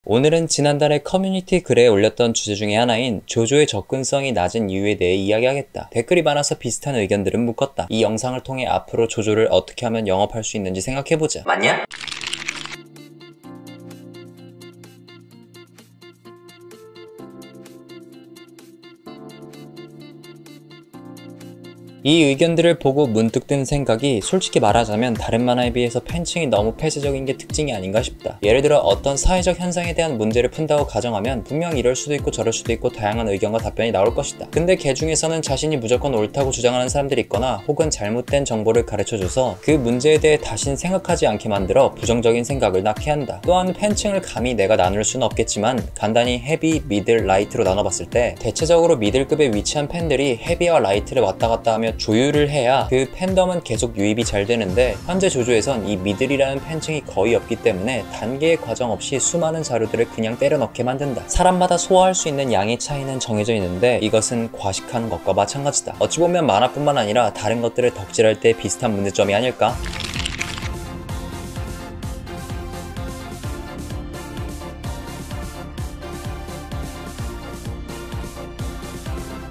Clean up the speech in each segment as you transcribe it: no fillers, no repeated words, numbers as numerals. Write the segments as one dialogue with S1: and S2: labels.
S1: 오늘은 지난달에 커뮤니티 글에 올렸던 주제 중에 하나인 조조의 접근성이 낮은 이유에 대해 이야기하겠다. 댓글이 많아서 비슷한 의견들은 묶었다. 이 영상을 통해 앞으로 조조를 어떻게 하면 영업할 수 있는지 생각해보자.
S2: 맞냐?
S1: 이 의견들을 보고 문득 든 생각이 솔직히 말하자면 다른 만화에 비해서 팬층이 너무 폐쇄적인 게 특징이 아닌가 싶다. 예를 들어 어떤 사회적 현상에 대한 문제를 푼다고 가정하면 분명 이럴 수도 있고 저럴 수도 있고 다양한 의견과 답변이 나올 것이다. 근데 개 중에서는 자신이 무조건 옳다고 주장하는 사람들이 있거나 혹은 잘못된 정보를 가르쳐줘서 그 문제에 대해 다신 생각하지 않게 만들어 부정적인 생각을 낳게 한다. 또한 팬층을 감히 내가 나눌 수는 없겠지만 간단히 헤비, 미들, 라이트로 나눠봤을 때 대체적으로 미들급에 위치한 팬들이 헤비와 라이트를 왔다 갔다 하며 조율을 해야 그 팬덤은 계속 유입이 잘 되는데 현재 조조에선 이 미들이라는 팬층이 거의 없기 때문에 단계의 과정 없이 수많은 자료들을 그냥 때려 넣게 만든다. 사람마다 소화할 수 있는 양의 차이는 정해져 있는데 이것은 과식하는 것과 마찬가지다. 어찌 보면 만화뿐만 아니라 다른 것들을 덕질할 때 비슷한 문제점이 아닐까?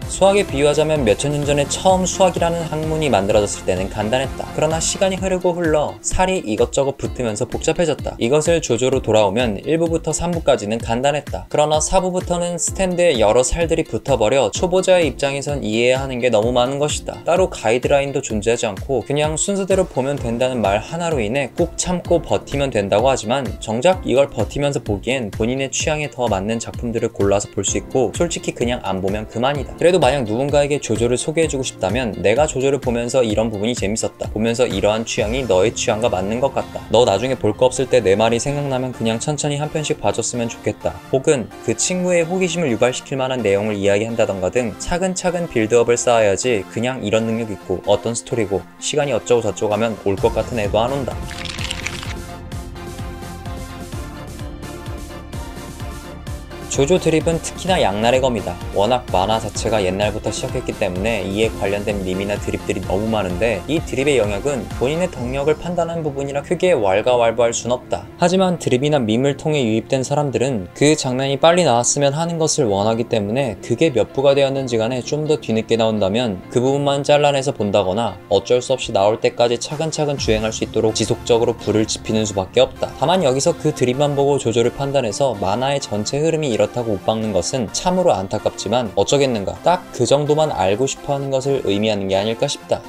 S1: 수학에 비유하자면 몇천 년 전에 처음 수학이라는 학문이 만들어졌을 때는 간단했다. 그러나 시간이 흐르고 흘러 살이 이것저것 붙으면서 복잡해졌다. 이것을 조조로 돌아오면 1부부터 3부까지는 간단했다. 그러나 4부부터는 스탠드에 여러 살들이 붙어버려 초보자의 입장에선 이해해야 하는 게 너무 많은 것이다. 따로 가이드라인도 존재하지 않고 그냥 순서대로 보면 된다는 말 하나로 인해 꾹 참고 버티면 된다고 하지만 정작 이걸 버티면서 보기엔 본인의 취향에 더 맞는 작품들을 골라서 볼 수 있고 솔직히 그냥 안 보면 그만이다. 그래도 만약 누군가에게 조조를 소개해주고 싶다면 내가 조조를 보면서 이런 부분이 재밌었다. 보면서 이러한 취향이 너의 취향과 맞는 것 같다. 너 나중에 볼 거 없을 때 내 말이 생각나면 그냥 천천히 한 편씩 봐줬으면 좋겠다. 혹은 그 친구의 호기심을 유발시킬 만한 내용을 이야기한다던가 등 차근차근 빌드업을 쌓아야지 그냥 이런 능력 있고 어떤 스토리고 시간이 어쩌고 저쩌고 하면 올 것 같은 애도 안 온다. 조조 드립은 특히나 양날의 검이다. 워낙 만화 자체가 옛날부터 시작했기 때문에 이에 관련된 밈이나 드립들이 너무 많은데 이 드립의 영역은 본인의 덕력을 판단하는 부분이라 크게 왈가왈부할 순 없다. 하지만 드립이나 밈을 통해 유입된 사람들은 그 장면이 빨리 나왔으면 하는 것을 원하기 때문에 그게 몇 부가 되었는지 간에 좀 더 뒤늦게 나온다면 그 부분만 잘라내서 본다거나 어쩔 수 없이 나올 때까지 차근차근 주행할 수 있도록 지속적으로 불을 지피는 수밖에 없다. 다만 여기서 그 드립만 보고 조조를 판단해서 만화의 전체 흐름이 이렇다고 못 박는 것은 참으로 안타깝지만 어쩌겠는가. 딱 그 정도만 알고 싶어하는 것을 의미하는 게 아닐까 싶다.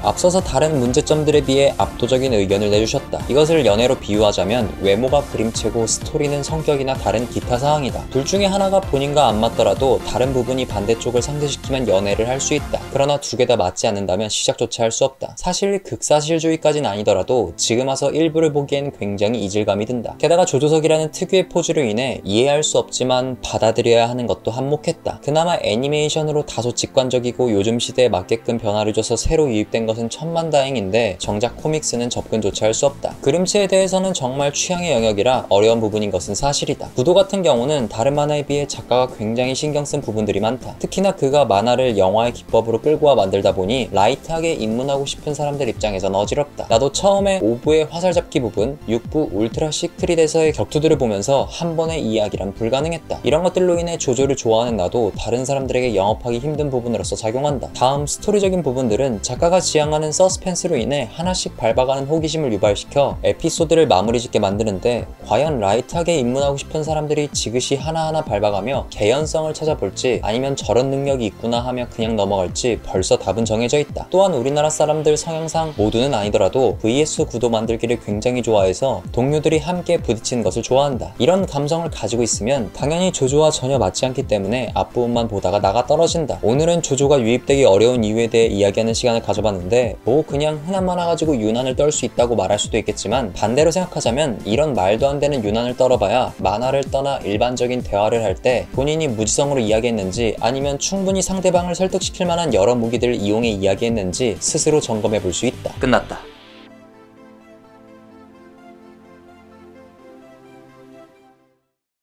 S1: 앞서서 다른 문제점들에 비해 압도적인 의견을 내주셨다. 이것을 연애로 비유하자면 외모가 그림체고 스토리는 성격이나 다른 기타 사항이다. 둘 중에 하나가 본인과 안 맞더라도 다른 부분이 반대쪽을 상쇄시키면 연애를 할 수 있다. 그러나 두 개 다 맞지 않는다면 시작조차 할 수 없다. 사실 극사실주의까지는 아니더라도 지금 와서 일부를 보기엔 굉장히 이질감이 든다. 게다가 조조석이라는 특유의 포즈로 인해 이해할 수 없지만 받아들여야 하는 것도 한몫했다. 그나마 애니메이션으로 다소 직관적이고 요즘 시대에 맞게끔 변화를 줘서 새로 유입된 것은 천만다행인데 정작 코믹스는 접근조차 할 수 없다. 그림체에 대해서는 정말 취향의 영역이라 어려운 부분인 것은 사실이다. 구도 같은 경우는 다른 만화에 비해 작가가 굉장히 신경 쓴 부분들이 많다. 특히나 그가 만화를 영화의 기법으로 끌고 와 만들다 보니 라이트하게 입문하고 싶은 사람들 입장에선 어지럽다. 나도 처음에 5부의 화살잡기 부분, 6부 울트라 시크릿에서의 격투들을 보면서 한 번의 이야기란 불가능했다. 이런 것들로 인해 조조를 좋아하는 나도 다른 사람들에게 영업하기 힘든 부분으로서 작용한다. 다음 스토리적인 부분들은 작가가 지향하는 서스펜스로 인해 하나씩 밟아가는 호기심을 유발시켜 에피소드를 마무리 짓게 만드는데 과연 라이트하게 입문하고 싶은 사람들이 지그시 하나하나 밟아가며 개연성을 찾아볼지 아니면 저런 능력이 있구나 하며 그냥 넘어갈지 벌써 답은 정해져 있다. 또한 우리나라 사람들 성향상 모두는 아니더라도 vs 구도 만들기를 굉장히 좋아해서 동료들이 함께 부딪히는 것을 좋아한다. 이런 감성을 가지고 있으면 당연히 조조와 전혀 맞지 않기 때문에 앞부분만 보다가 나가 떨어진다. 오늘은 조조가 유입되기 어려운 이유에 대해 이야기하는 시간을 가져봤는데 뭐 그냥 흔한 만화 가지고 유난을 떨 수 있다고 말할 수도 있겠지만 반대로 생각하자면 이런 말도 안 되는 유난을 떨어봐야 만화를 떠나 일반적인 대화를 할 때 본인이 무지성으로 이야기했는지 아니면 충분히 상대방을 설득시킬 만한 여러 무기들을 이용해 이야기했는지 스스로 점검해 볼 수 있다.
S2: 끝났다.